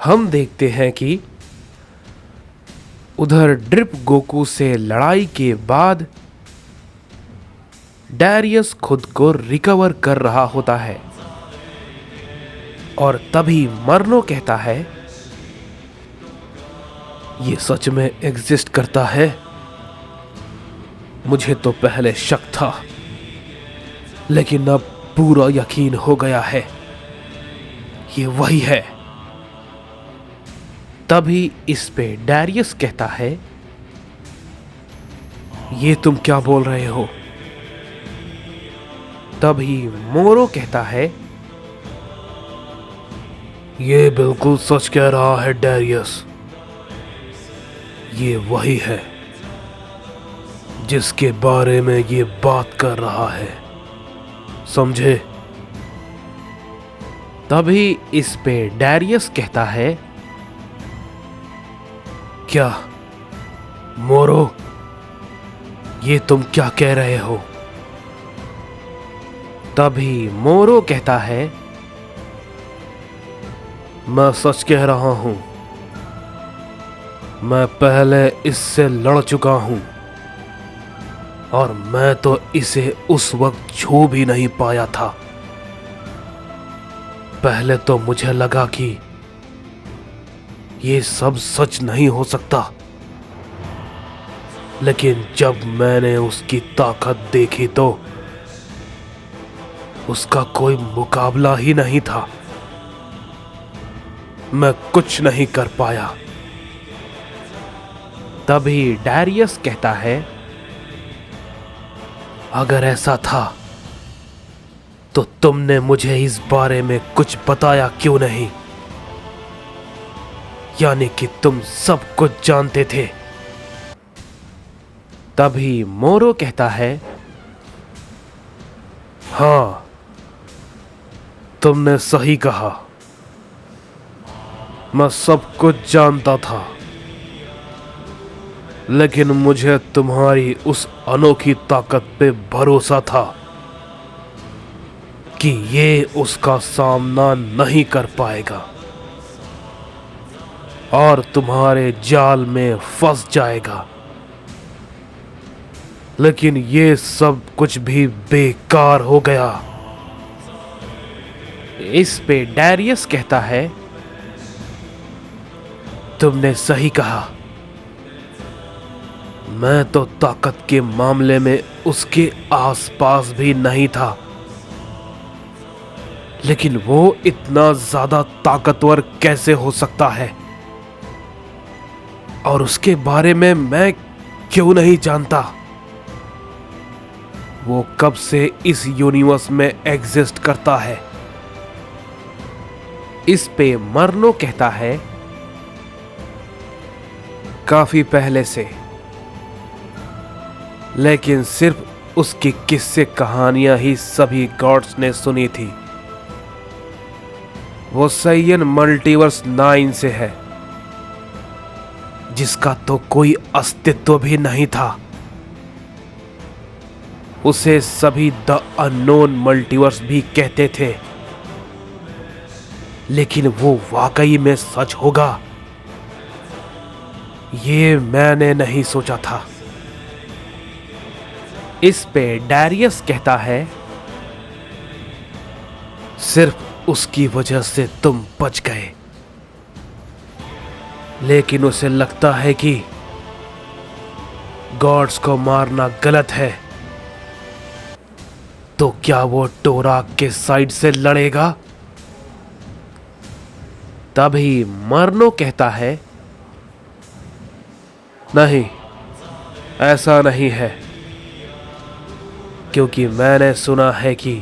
हम देखते हैं कि उधर ड्रिप गोकू से लड़ाई के बाद डैरियस खुद को रिकवर कर रहा होता है और तभी मर्नो कहता है, ये सच में एग्जिस्ट करता है। मुझे तो पहले शक था, लेकिन अब पूरा यकीन हो गया है, ये वही है। तभी इस पे डैरियस कहता है, ये तुम क्या बोल रहे हो? तभी मोरो कहता है, ये बिल्कुल सच कह रहा है डैरियस। ये वही है जिसके बारे में ये बात कर रहा है, समझे? तभी इस पे डैरियस कहता है, क्या मोरो, ये तुम क्या कह रहे हो? तभी मोरो कहता है, मैं सच कह रहा हूं। मैं पहले इससे लड़ चुका हूं और मैं तो इसे उस वक्त छू भी नहीं पाया था। पहले तो मुझे लगा कि ये सब सच नहीं हो सकता, लेकिन जब मैंने उसकी ताकत देखी तो उसका कोई मुकाबला ही नहीं था। मैं कुछ नहीं कर पाया। तभी डैरियस कहता है, अगर ऐसा था तो तुमने मुझे इस बारे में कुछ बताया क्यों नहीं? यानी कि तुम सब कुछ जानते थे। तभी मोरो कहता है, हां, तुमने सही कहा। मैं सब कुछ जानता था, लेकिन मुझे तुम्हारी उस अनोखी ताकत पे भरोसा था कि ये उसका सामना नहीं कर पाएगा और तुम्हारे जाल में फंस जाएगा। लेकिन ये सब कुछ भी बेकार हो गया। इस पे डैरियस कहता है, तुमने सही कहा। मैं तो ताकत के मामले में उसके आसपास भी नहीं था, लेकिन वो इतना ज्यादा ताकतवर कैसे हो सकता है और उसके बारे में मैं क्यों नहीं जानता? वो कब से इस यूनिवर्स में एग्जिस्ट करता है? इस पे मर्नो कहता है, काफी पहले से, लेकिन सिर्फ उसकी किस्से कहानियां ही सभी गॉड्स ने सुनी थी। वो सैयन मल्टीवर्स 9 से है, जिसका तो कोई अस्तित्व भी नहीं था। उसे सभी द अननोन मल्टीवर्स भी कहते थे, लेकिन वो वाकई में सच होगा, ये मैंने नहीं सोचा था। इस पे डैरियस कहता है, सिर्फ उसकी वजह से तुम बच गए, लेकिन उसे लगता है कि गॉड्स को मारना गलत है। तो क्या वो टोराक के साइड से लड़ेगा? तभी मर्नो कहता है, नहीं, ऐसा नहीं है, क्योंकि मैंने सुना है कि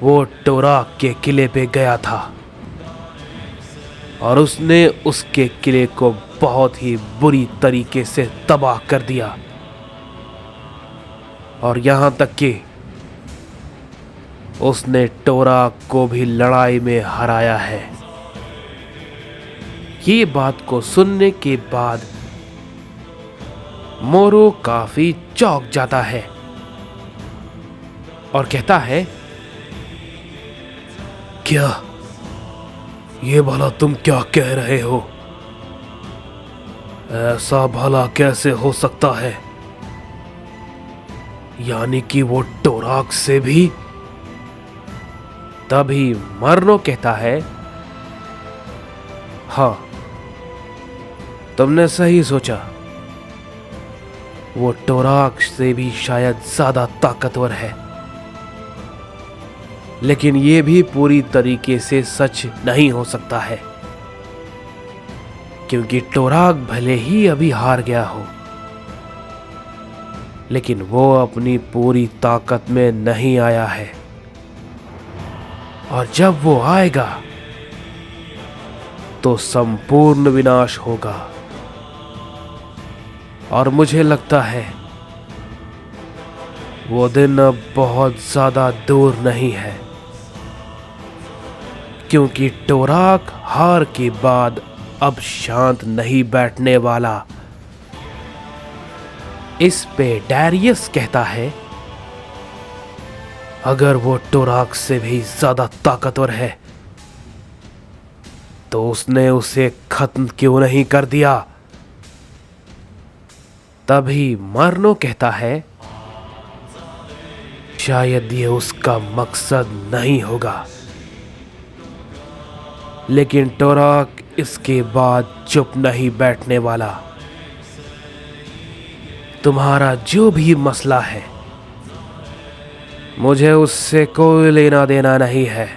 वो टोराक के किले पे गया था और उसने उसके किले को बहुत ही बुरी तरीके से तबाह कर दिया, और यहां तक कि उसने टोराक को भी लड़ाई में हराया है। ये बात को सुनने के बाद मोरो काफी चौंक जाता है और कहता है, क्या ये भला तुम क्या कह रहे हो? ऐसा भला कैसे हो सकता है? यानी कि वो टोराक से भी? तभी मर्नो कहता है, हाँ, तुमने सही सोचा। वो टोराक से भी शायद ज्यादा ताकतवर है, लेकिन ये भी पूरी तरीके से सच नहीं हो सकता है, क्योंकि टोराक भले ही अभी हार गया हो, लेकिन वो अपनी पूरी ताकत में नहीं आया है। और जब वो आएगा तो संपूर्ण विनाश होगा। और मुझे लगता है वो दिन अब बहुत ज्यादा दूर नहीं है, क्योंकि टोराक हार के बाद अब शांत नहीं बैठने वाला। इस पे डैरियस कहता है, अगर वो टोराक से भी ज्यादा ताकतवर है तो उसने उसे खत्म क्यों नहीं कर दिया? तभी मर्नो कहता है, शायद ये उसका मकसद नहीं होगा, लेकिन टोराक इसके बाद चुप नहीं बैठने वाला। तुम्हारा जो भी मसला है, मुझे उससे कोई लेना देना नहीं है।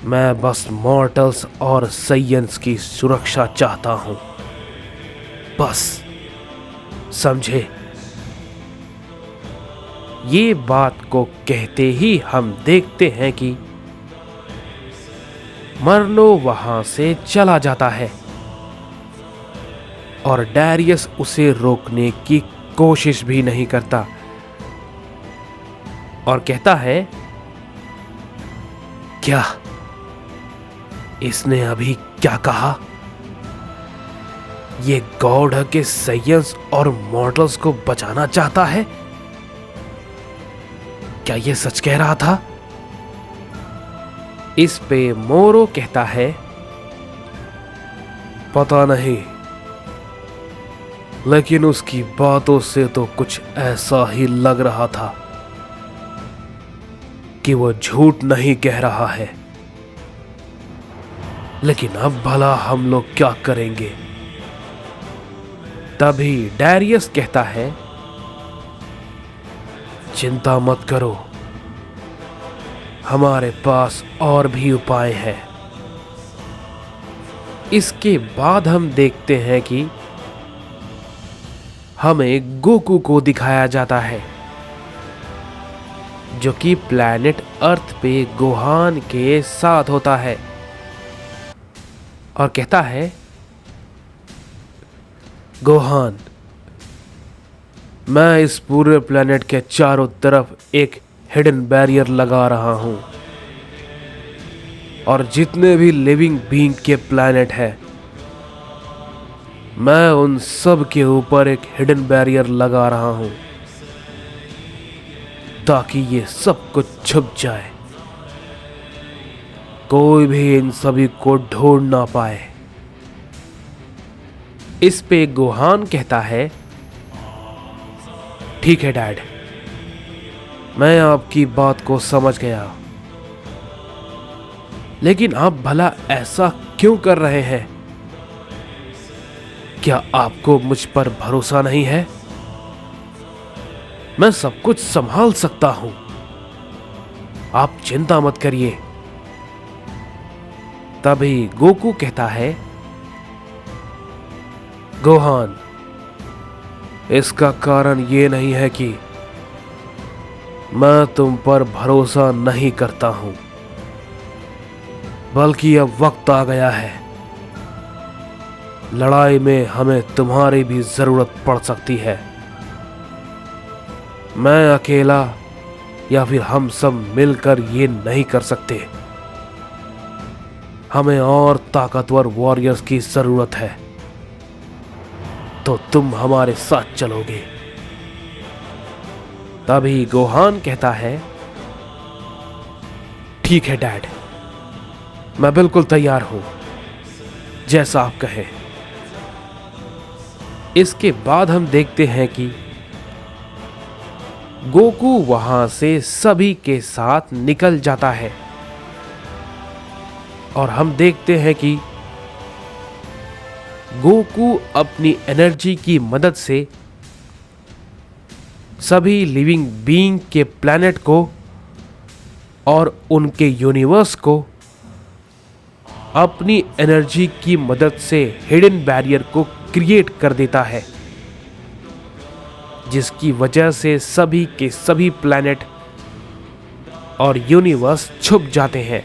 मैं बस मॉर्टल्स और साइयंस की सुरक्षा चाहता हूं, बस, समझे? ये बात को कहते ही हम देखते हैं कि मर्नो वहां से चला जाता है और डैरियस उसे रोकने की कोशिश भी नहीं करता और कहता है, क्या इसने अभी क्या कहा? ये गॉड के साइयंस और मॉर्टल्स को बचाना चाहता है? क्या ये सच कह रहा था? इस पे मोरो कहता है, पता नहीं, लेकिन उसकी बातों से तो कुछ ऐसा ही लग रहा था कि वो झूठ नहीं कह रहा है। लेकिन अब भला हम लोग क्या करेंगे? तभी डैरियस कहता है, चिंता मत करो, हमारे पास और भी उपाय हैं। इसके बाद हम देखते हैं कि हमें गोकू को दिखाया जाता है, जो कि प्लैनेट अर्थ पे गोहान के साथ होता है और कहता है, गोहान, मैं इस पूरे प्लैनेट के चारों तरफ एक हिडन बैरियर लगा रहा हूं और जितने भी लिविंग बीइंग के प्लैनेट हैं, मैं उन सब के ऊपर एक हिडन बैरियर लगा रहा हूं ताकि ये सब कुछ छुप जाए, कोई भी इन सभी को ढूंढ ना पाए। इस पे गोहान कहता है, ठीक है डैड, मैं आपकी बात को समझ गया, लेकिन आप भला ऐसा क्यों कर रहे हैं? क्या आपको मुझ पर भरोसा नहीं है? मैं सब कुछ संभाल सकता हूं, आप चिंता मत करिए। तभी गोकू कहता है, गोहान, इसका कारण ये नहीं है कि मैं तुम पर भरोसा नहीं करता हूं, बल्कि अब वक्त आ गया है। लड़ाई में हमें तुम्हारी भी जरूरत पड़ सकती है। मैं अकेला या फिर हम सब मिलकर ये नहीं कर सकते। हमें और ताकतवर वॉरियर्स की जरूरत है, तो तुम हमारे साथ चलोगे। तभी गोहान कहता है, ठीक है डैड, मैं बिल्कुल तैयार हूं, जैसा आप कहें। इसके बाद हम देखते हैं कि गोकू वहां से सभी के साथ निकल जाता है और हम देखते हैं कि गोकू अपनी एनर्जी की मदद से सभी लिविंग बीइंग के प्लैनेट को और उनके यूनिवर्स को अपनी एनर्जी की मदद से हिडन बैरियर को क्रिएट कर देता है, जिसकी वजह से सभी के सभी प्लैनेट और यूनिवर्स छुप जाते हैं।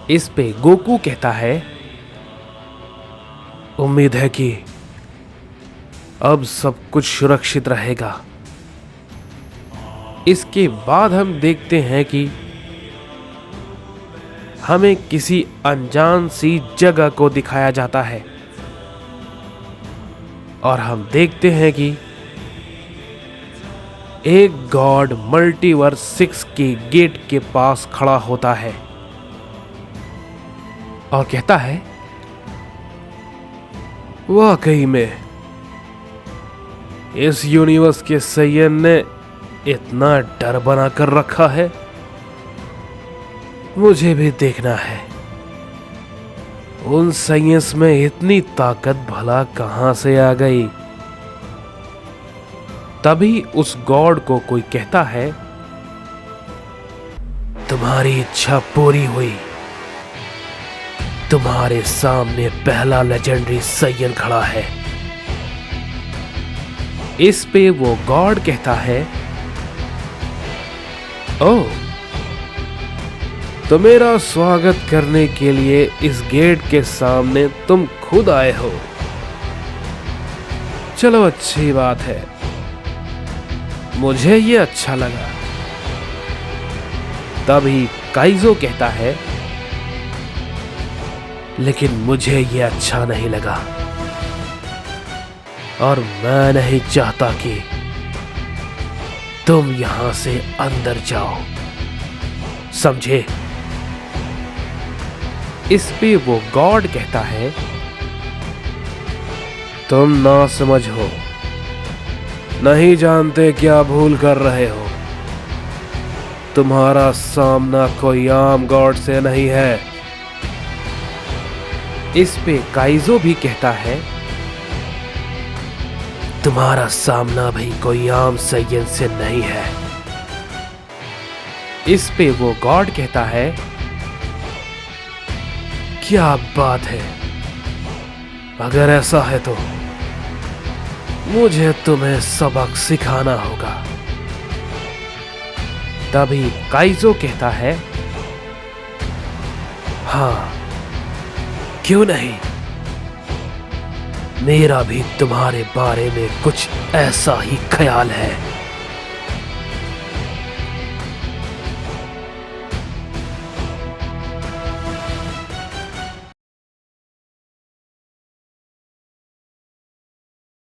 इस पे गोकू कहता है, उम्मीद है कि अब सब कुछ सुरक्षित रहेगा। इसके बाद हम देखते हैं कि हमें किसी अनजान सी जगह को दिखाया जाता है और हम देखते हैं कि एक गॉड मल्टीवर्स 6 के गेट के पास खड़ा होता है और कहता है, वाकई में इस यूनिवर्स के सैयन ने इतना डर बना कर रखा है, मुझे भी देखना है उन साइंस में इतनी ताकत भला कहां से आ गई। तभी उस गॉड को कोई कहता है, तुम्हारी इच्छा पूरी हुई, तुम्हारे सामने पहला लेजेंडरी साइयन खड़ा है। इस पे वो गॉड कहता है, ओह, तो मेरा स्वागत करने के लिए इस गेट के सामने तुम खुद आए हो। चलो, अच्छी बात है, मुझे ये अच्छा लगा। तभी काइजो कहता है, लेकिन मुझे ये अच्छा नहीं लगा और मैं नहीं चाहता कि तुम यहां से अंदर जाओ, समझे? इस पे वो गॉड कहता है, तुम ना समझ हो, नहीं जानते क्या भूल कर रहे हो। तुम्हारा सामना कोई आम गॉड से नहीं है। इस पे काइजो भी कहता है, तुम्हारा सामना भी कोई आम सैयन से नहीं है। इस पे वो गॉड कहता है, क्या बात है, अगर ऐसा है तो मुझे तुम्हें सबक सिखाना होगा। तभी काइजो कहता है, हाँ, क्यों नहीं, मेरा भी तुम्हारे बारे में कुछ ऐसा ही ख्याल है।